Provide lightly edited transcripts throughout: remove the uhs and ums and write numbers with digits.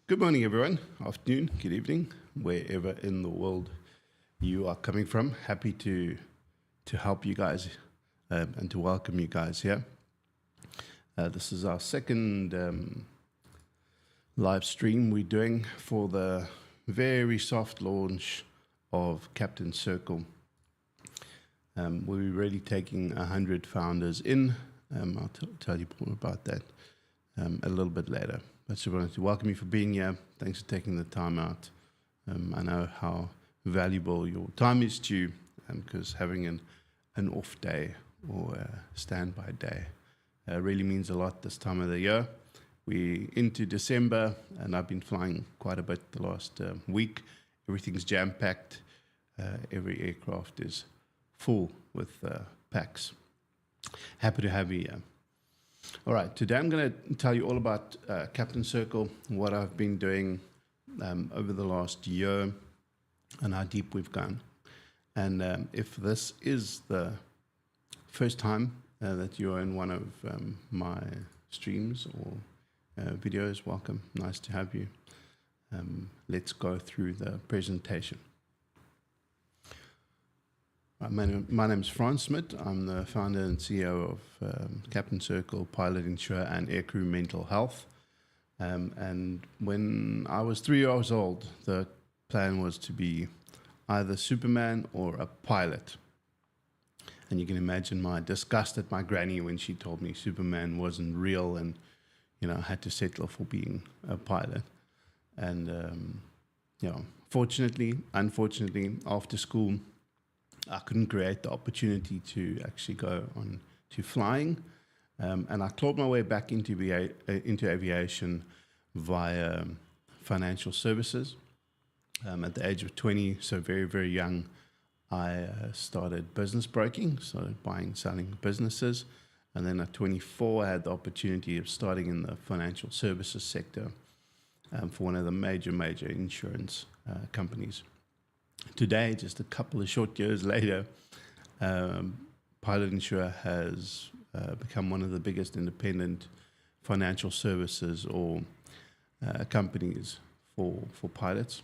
Good morning, everyone. Afternoon, good evening, wherever in the world you are coming from. Happy to help you guys and to welcome you guys here. This is our second live stream we're doing for the very soft launch of Captain Circle. We're really taking 100 founders in. I'll tell you more about that a little bit later. I just wanted to welcome you for being here. Thanks for taking the time out. I know how valuable your time is to you, because having an off day or a standby day really means a lot this time of the year. We're into December, and I've been flying quite a bit the last week. Everything's jam-packed. Every aircraft is full with packs. Happy to have you here. All right, today I'm going to tell you all about Captain Circle, what I've been doing over the last year, and how deep we've gone. And if this is the first time that you're in one of my streams or videos, welcome. Nice to have you. Let's go through the presentation. My name is Frans Smit. I'm the founder and CEO of Captain Circle, Pilot Insure, and Aircrew Mental Health. And when I was 3 years old, the plan was to be either Superman or a pilot. And you can imagine my disgust at my granny when she told me Superman wasn't real, and I had to settle for being a pilot. And unfortunately, after school, I couldn't create the opportunity to actually go on to flying, and I clawed my way back into aviation via financial services. At the age of 20, so very, very young, I started business broking, started buying and selling businesses, and then at 24, I had the opportunity of starting in the financial services sector for one of the major insurance companies. Today, just a couple of short years later, Pilot Insure has become one of the biggest independent financial services or companies for pilots.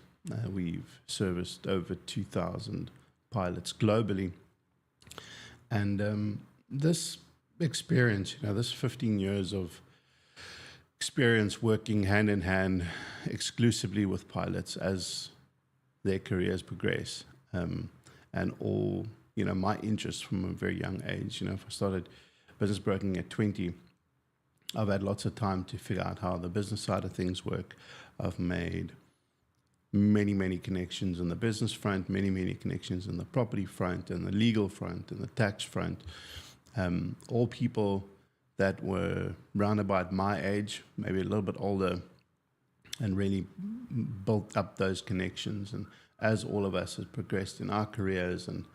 We've serviced over 2,000 pilots globally. And this experience, this 15 years of experience working hand in hand exclusively with pilots as their careers progress, and all, my interests from a very young age. If I started business broking at 20, I've had lots of time to figure out how the business side of things work. I've made many connections on the business front, many connections on the property front, and the legal front, and the tax front. All people that were round about my age, maybe a little bit older, and really built up those connections. And as all of us have progressed in our careers and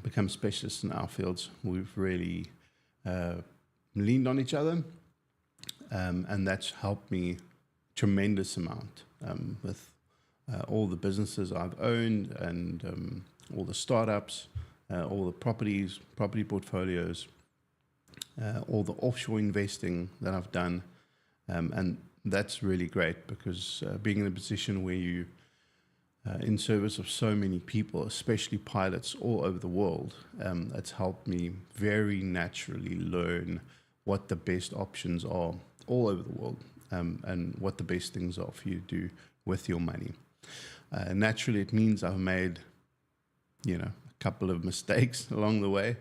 become specialists in our fields, we've really leaned on each other, and that's helped me tremendous amount with all the businesses I've owned, and all the startups, all the property portfolios, all the offshore investing that I've done, and that's really great, because being in a position where you in service of so many people, especially pilots all over the world, it's helped me very naturally learn what the best options are all over the world, and what the best things are for you to do with your money. Naturally, it means I've made, a couple of mistakes along the way.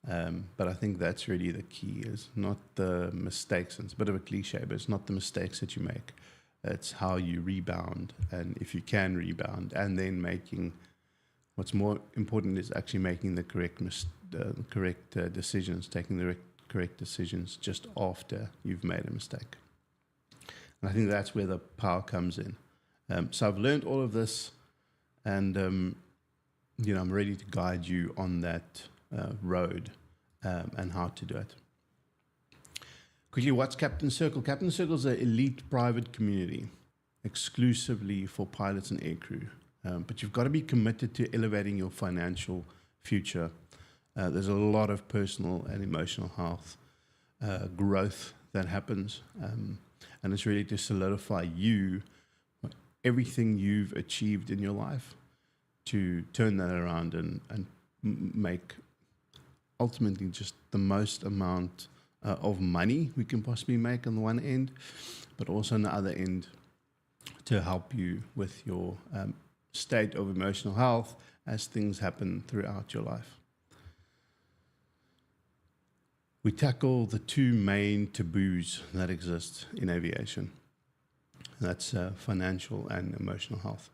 But I think that's really the key, is not the mistakes. And it's a bit of a cliche, but it's not the mistakes that you make. It's how you rebound, and if you can rebound, and then what's more important is actually making the correct decisions, taking the correct decisions just after you've made a mistake. And I think that's where the power comes in. So I've learned all of this, and I'm ready to guide you on that road, and how to do it. Quickly, what's Captain Circle? Captain Circle is an elite private community exclusively for pilots and aircrew. But you've got to be committed to elevating your financial future. There's a lot of personal and emotional health growth that happens. and it's really to solidify everything you've achieved in your life, to turn that around and make ultimately just the most amount of money we can possibly make on the one end, but also on the other end to help you with your state of emotional health as things happen throughout your life. We tackle the two main taboos that exist in aviation. That's financial and emotional health.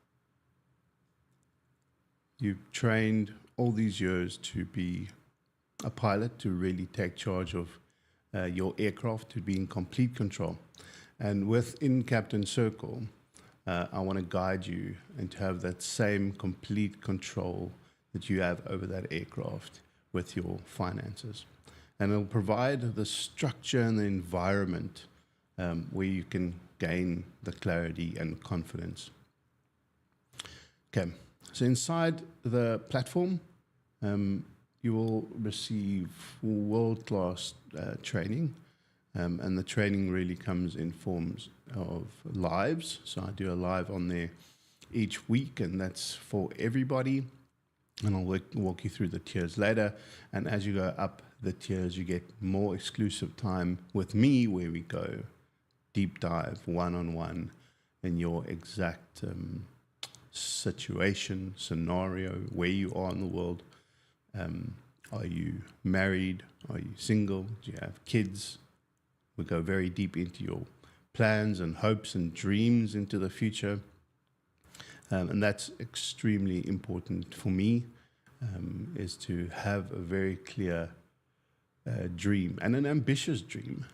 You've trained all these years to be a pilot, to really take charge of your aircraft, to be in complete control. And within Captain Circle, I want to guide you and to have that same complete control that you have over that aircraft with your finances. And it'll provide the structure and the environment where you can gain the clarity and confidence. Okay, so inside the platform, you will receive world-class training, and the training really comes in forms of lives. So I do a live on there each week, and that's for everybody. And I'll walk you through the tiers later. And as you go up the tiers, you get more exclusive time with me, where we go deep dive, one-on-one, in your exact situation, scenario, where you are in the world. Are you married? Are you single? Do you have kids? We go very deep into your plans and hopes and dreams into the future. And that's extremely important for me, is to have a very clear dream and an ambitious dream,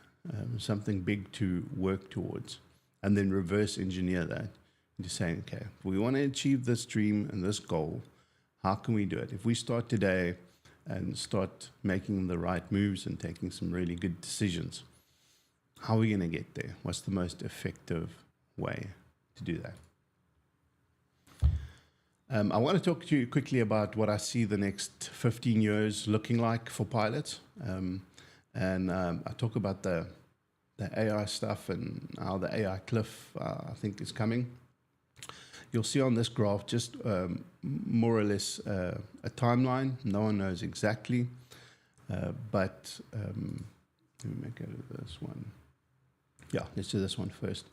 something big to work towards, and then reverse engineer that into saying, okay, if we want to achieve this dream and this goal, how can we do it? If we start today and start making the right moves and taking some really good decisions, how are we going to get there? What's the most effective way to do that? I want to talk to you quickly about what I see the next 15 years looking like for pilots. I talk about the AI stuff and how the AI cliff, I think, is coming. You'll see on this graph just more or less a timeline. No one knows exactly, but let me make it this one. Yeah, let's do this one first.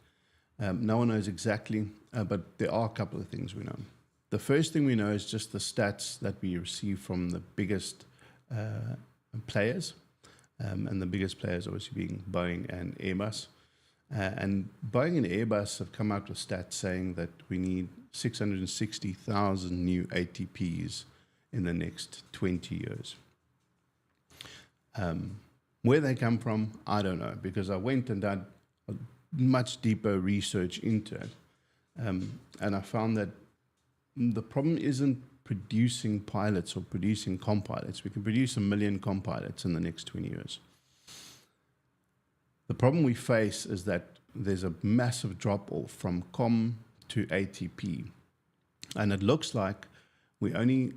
No one knows exactly, but there are a couple of things we know. The first thing we know is just the stats that we receive from the biggest players, and the biggest players obviously being Boeing and Airbus. And Boeing and Airbus have come out with stats saying that we need 660,000 new ATPs in the next 20 years. Where they come from, I don't know, because I went and done a much deeper research into it. And I found that the problem isn't producing pilots or producing compilots. We can produce 1 million compilots in the next 20 years. The problem we face is that there's a massive drop-off from COM to ATP. And it looks like we're only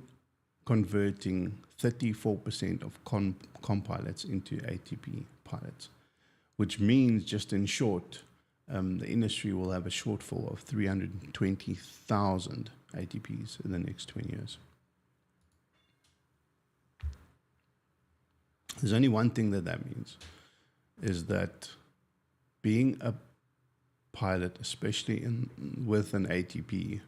converting 34% of COM pilots into ATP pilots, which means, just in short, the industry will have a shortfall of 320,000 ATPs in the next 20 years. There's only one thing that means, is that being a pilot, especially with an ATP,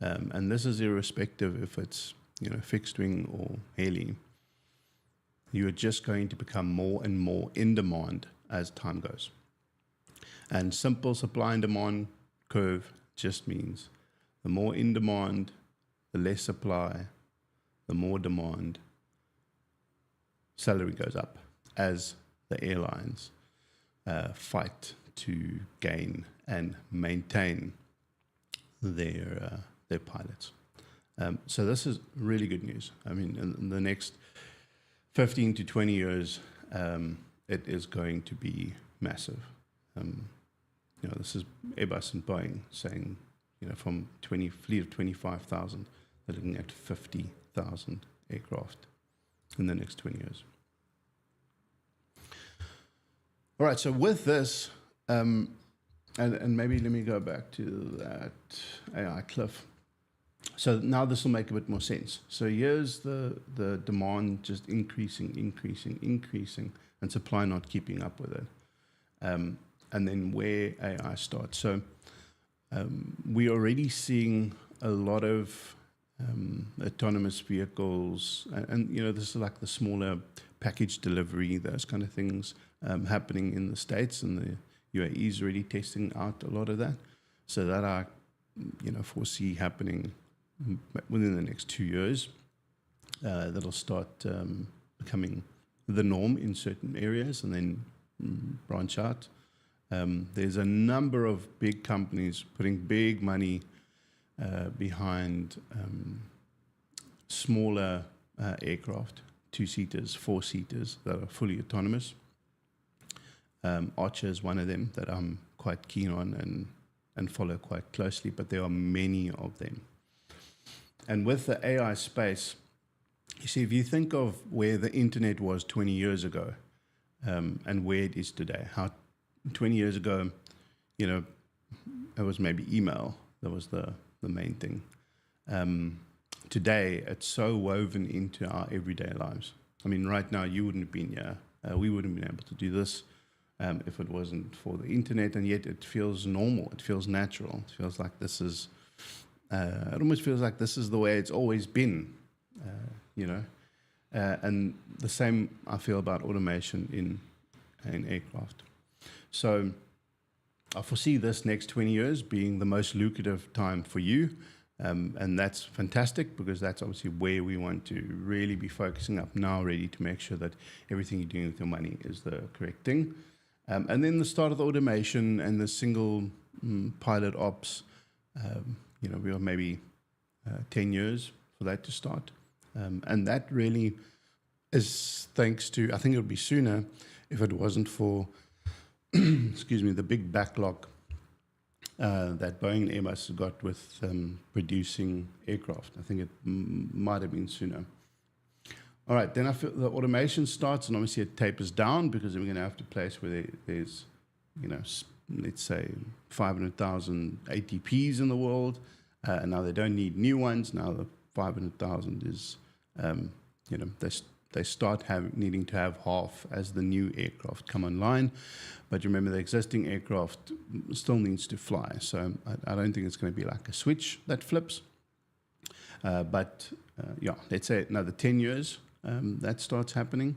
and this is irrespective if it's fixed wing or heli, you are just going to become more and more in demand as time goes. And simple supply and demand curve just means the more in demand, the less supply, the more demand, salary goes up as the airlines fight to gain and maintain their pilots. So this is really good news. I mean, in the next 15 to 20 years, it is going to be massive. This is Airbus and Boeing saying, from fleet of 25,000, they're looking at 50,000 aircraft in the next 20 years. All right, so with this, And maybe let me go back to that AI cliff. So now this will make a bit more sense. So here's the demand just increasing, and supply not keeping up with it. And then where AI starts. So we're already seeing a lot of autonomous vehicles, and this is like the smaller package delivery, those kind of things happening in the States, and the UAE is already testing out a lot of that. So that I foresee happening within the next 2 years. That'll start becoming the norm in certain areas, and then branch out. There's a number of big companies putting big money behind smaller aircraft, 2-seaters, 4-seaters that are fully autonomous. Archer is one of them that I'm quite keen on and follow quite closely, but there are many of them. And with the AI space, you see, if you think of where the internet was 20 years ago and where it is today, how 20 years ago, it was maybe email that was the main thing. Today, it's so woven into our everyday lives. I mean, right now, you wouldn't have been here. We wouldn't have been able to do this if it wasn't for the internet, and yet it feels normal. It feels natural. It feels like this is, it almost feels like this is the way it's always been, and the same I feel about automation in aircraft. So I foresee this next 20 years being the most lucrative time for you. And that's fantastic, because that's obviously where we want to really be focusing up now, ready to make sure that everything you're doing with your money is the correct thing. And then the start of the automation and the single pilot ops, we are maybe 10 years for that to start. And that really is thanks to, I think it would be sooner if it wasn't for, the big backlog that Boeing and Airbus got with producing aircraft. I think it might have been sooner. All right, then I feel the automation starts, and obviously it tapers down, because we're going to have to place where there's, let's say 500,000 ATPs in the world, and now they don't need new ones. Now the 500,000 is, they start needing to have half as the new aircraft come online. But remember, the existing aircraft still needs to fly. So I don't think it's going to be like a switch that flips. But let's say another 10 years that starts happening.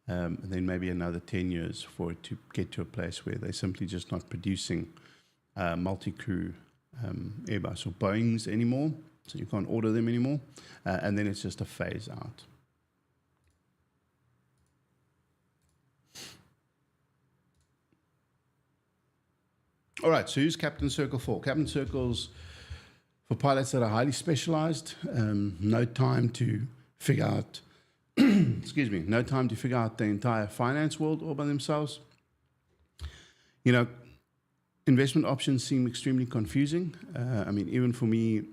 And then maybe another 10 years for it to get to a place where they're simply just not producing multi-crew Airbus or Boeings anymore. So you can't order them anymore. And then it's just a phase out. All right, so who's Captain Circle for? Captain Circle's for pilots that are highly specialized, no time to figure out, no time to figure out the entire finance world all by themselves. Investment options seem extremely confusing. Even for me,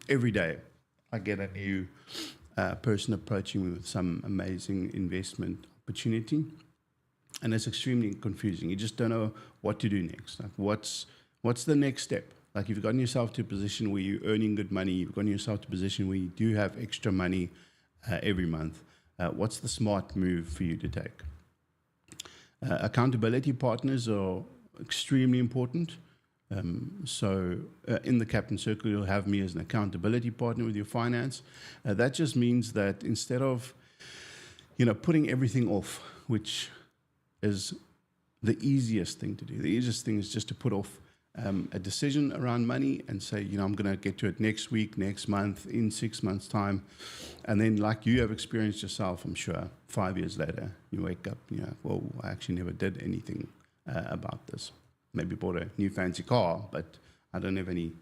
every day I get a new person approaching me with some amazing investment opportunity. And it's extremely confusing. You just don't know what to do next. Like, what's the next step? Like, you've gotten yourself to a position where you're earning good money. You've gotten yourself to a position where you do have extra money every month. What's the smart move for you to take? Accountability partners are extremely important. So in the Captain Circle, you'll have me as an accountability partner with your finance. That just means that instead of, putting everything off, which is the easiest thing to do. The easiest thing is just to put off a decision around money and say, I'm going to get to it next week, next month, in 6 months' time. And then, like you have experienced yourself, I'm sure, 5 years later, you wake up, I actually never did anything about this. Maybe bought a new fancy car, but I don't have any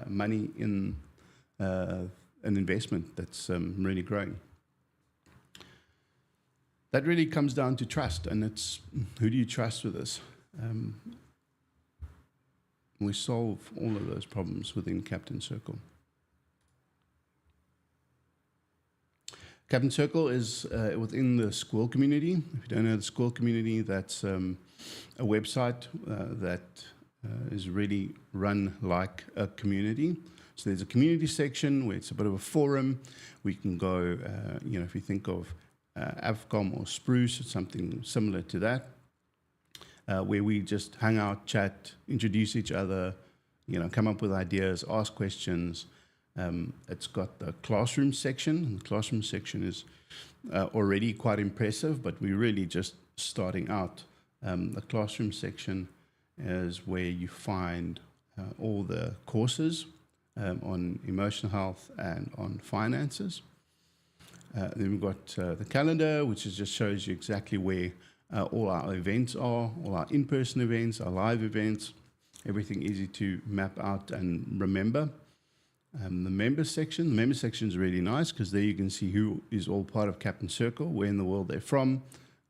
money in an investment that's really growing. That really comes down to trust, and it's who do you trust with this? We solve all of those problems within Captain Circle. Captain Circle is within the Squirrel community. If you don't know the Squirrel community, that's a website that is really run like a community. So there's a community section where it's a bit of a forum. We can go, if you think of Avcom or Spruce or something similar to that, where we just hang out, chat, introduce each other, come up with ideas, ask questions. It's got the classroom section. The classroom section is already quite impressive, but we're really just starting out. The classroom section is where you find all the courses on emotional health and on finances. Then we've got the calendar, which just shows you exactly where all our events are, all our in-person events, our live events, everything easy to map out and remember. The member section is really nice because there you can see who is all part of Captain Circle, where in the world they're from,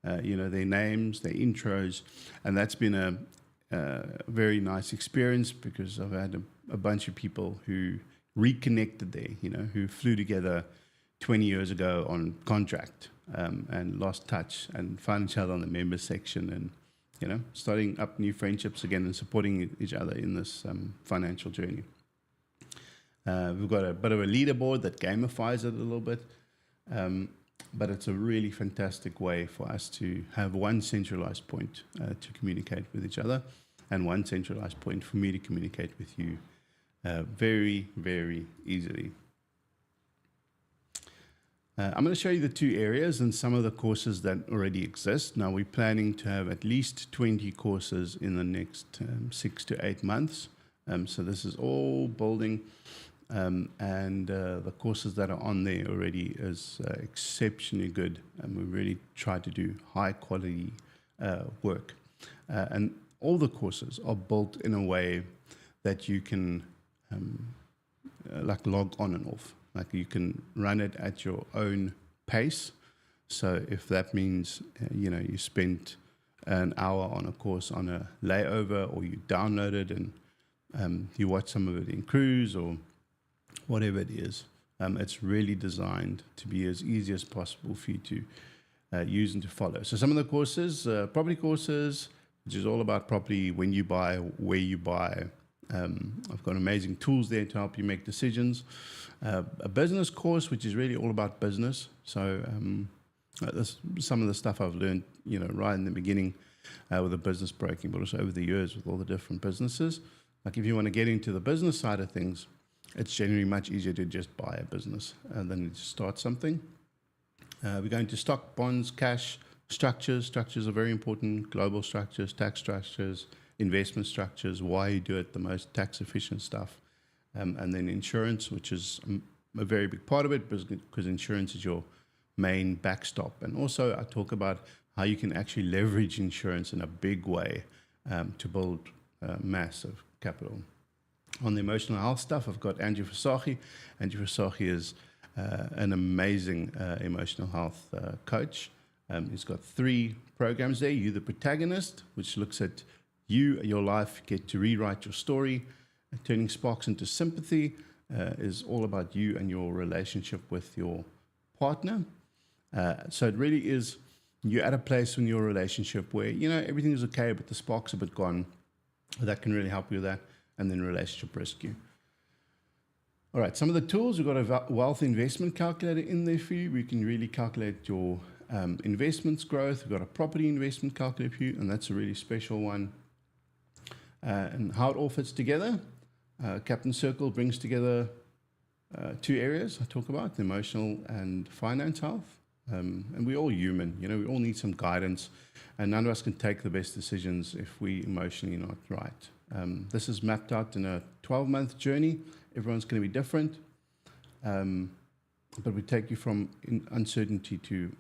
their names, their intros, and that's been a very nice experience because I've had a bunch of people who reconnected there, who flew together 20 years ago on contract and lost touch and found each other on the member section and, starting up new friendships again and supporting each other in this financial journey. We've got a bit of a leaderboard that gamifies it a little bit, but it's a really fantastic way for us to have one centralized point to communicate with each other and one centralized point for me to communicate with you very, very easily. I'm going to show you the two areas and some of the courses that already exist. Now, we're planning to have at least 20 courses in the next 6 to 8 months. So this is all building, and the courses that are on there already is exceptionally good. And we really try to do high quality work. And all the courses are built in a way that you can log on and off. Like you can run it at your own pace. So if that means, you spent an hour on a course on a layover, or you download it and you watch some of it in cruise or whatever it is, it's really designed to be as easy as possible for you to use and to follow. So some of the courses, property courses, which is all about property, when you buy, where you buy. I've got amazing tools there to help you make decisions. A business course, which is really all about business. So this, some of the stuff I've learned, right in the beginning with the business broking, but also over the years with all the different businesses. Like if you want to get into the business side of things, it's generally much easier to just buy a business than to start something. We're going to stock, bonds, cash, structures. Structures are very important. Global structures, tax structures, investment structures, why you do it, the most tax efficient stuff. And then insurance, which is a very big part of it because insurance is your main backstop. And also I talk about how you can actually leverage insurance in a big way to build massive capital. On the emotional health stuff, I've got Andrew Versace. Andrew Versace is an amazing emotional health coach. He's got 3 programs there. You, the protagonist, which looks at you, your life, get to rewrite your story. Turning sparks into sympathy is all about you and your relationship with your partner. So it really is, you're at a place in your relationship where, everything is okay, but the spark's a bit gone. That can really help you with that. And then relationship rescue. All right, some of the tools, we've got a wealth investment calculator in there for you. We can really calculate your investments growth. We've got a property investment calculator for you, and that's a really special one. And how it all fits together. Captain Circle brings together 2 areas I talk about, emotional and finance health. And we're all human, we all need some guidance, and none of us can take the best decisions if we emotionally not right. This is mapped out in a 12-month journey. Everyone's going to be different, but we take you from uncertainty to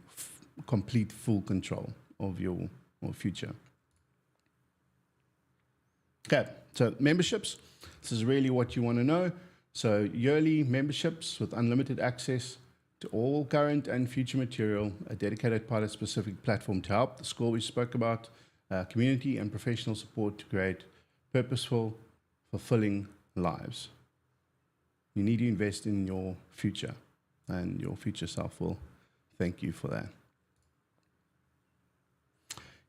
complete full control of your future. Okay, so memberships. This is really what you want to know. So yearly memberships with unlimited access to all current and future material, a dedicated pilot-specific platform to help the school we spoke about, community and professional support to create purposeful, fulfilling lives. You need to invest in your future, and your future self will thank you for that.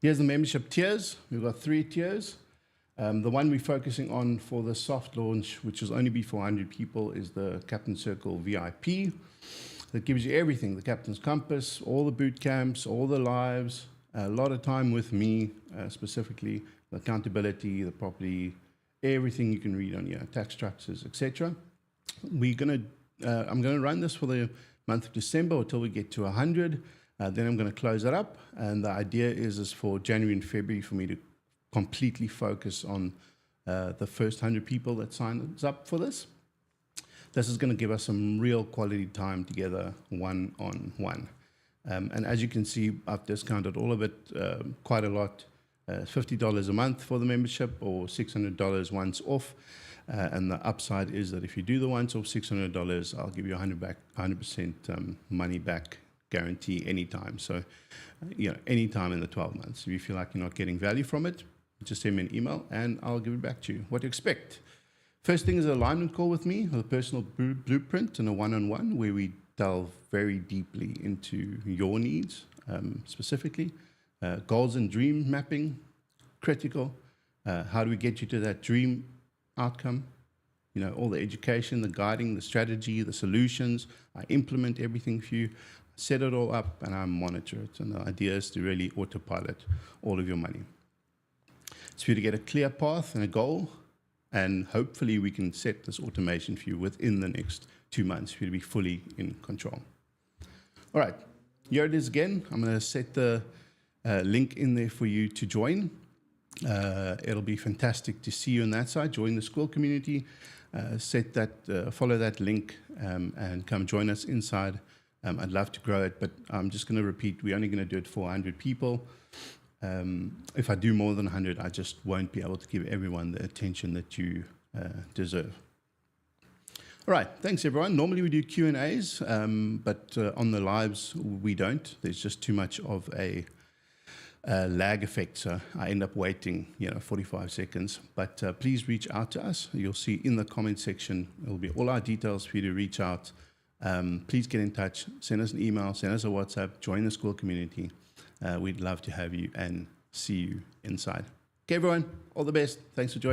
Here's the membership tiers. We've got 3 tiers. The one we're focusing on for the soft launch, which will only be for 100 people, is the Captain Circle VIP. That gives you everything, the Captain's Compass, all the boot camps, all the lives, a lot of time with me, specifically, the accountability, the property, everything you can read on here, tax structures, etc. I'm going to run this for the month of December until we get to 100. Then I'm going to close it up. And the idea is for January and February for me to completely focus on the first 100 people that sign up for this. This is going to give us some real quality time together, one-on-one. And as you can see, I've discounted all of it quite a lot. $50 a month for the membership or $600 once off. And the upside is that if you do the once off $600, I'll give you 100% money back guarantee anytime. So, anytime in the 12 months. If you feel like you're not getting value from it, just send me an email and I'll give it back to you. What to expect? First thing is an alignment call with me, a personal blueprint and a one-on-one where we delve very deeply into your needs, specifically. Goals and dream mapping, critical. How do we get you to that dream outcome? All the education, the guiding, the strategy, the solutions. I implement everything for you, set it all up, and I monitor it. And the idea is to really autopilot all of your money. It's for you to get a clear path and a goal. And hopefully we can set this automation for you within the next 2 months for you to be fully in control. All right, here it is again. I'm going to set the link in there for you to join. It'll be fantastic to see you on that side. Join the school community. Follow that link and come join us inside. I'd love to grow it, but I'm just going to repeat, we're only going to do it for 100 people. If I do more than 100, I just won't be able to give everyone the attention that you deserve. All right, thanks everyone. Normally we do Q&As, but on the lives we don't. There's just too much of a lag effect, so I end up waiting 45 seconds. But please reach out to us. You'll see in the comment section, it'll be all our details for you to reach out. Please get in touch, send us an email, send us a WhatsApp, join the school community. We'd love to have you and see you inside. Okay, everyone, all the best. Thanks for joining.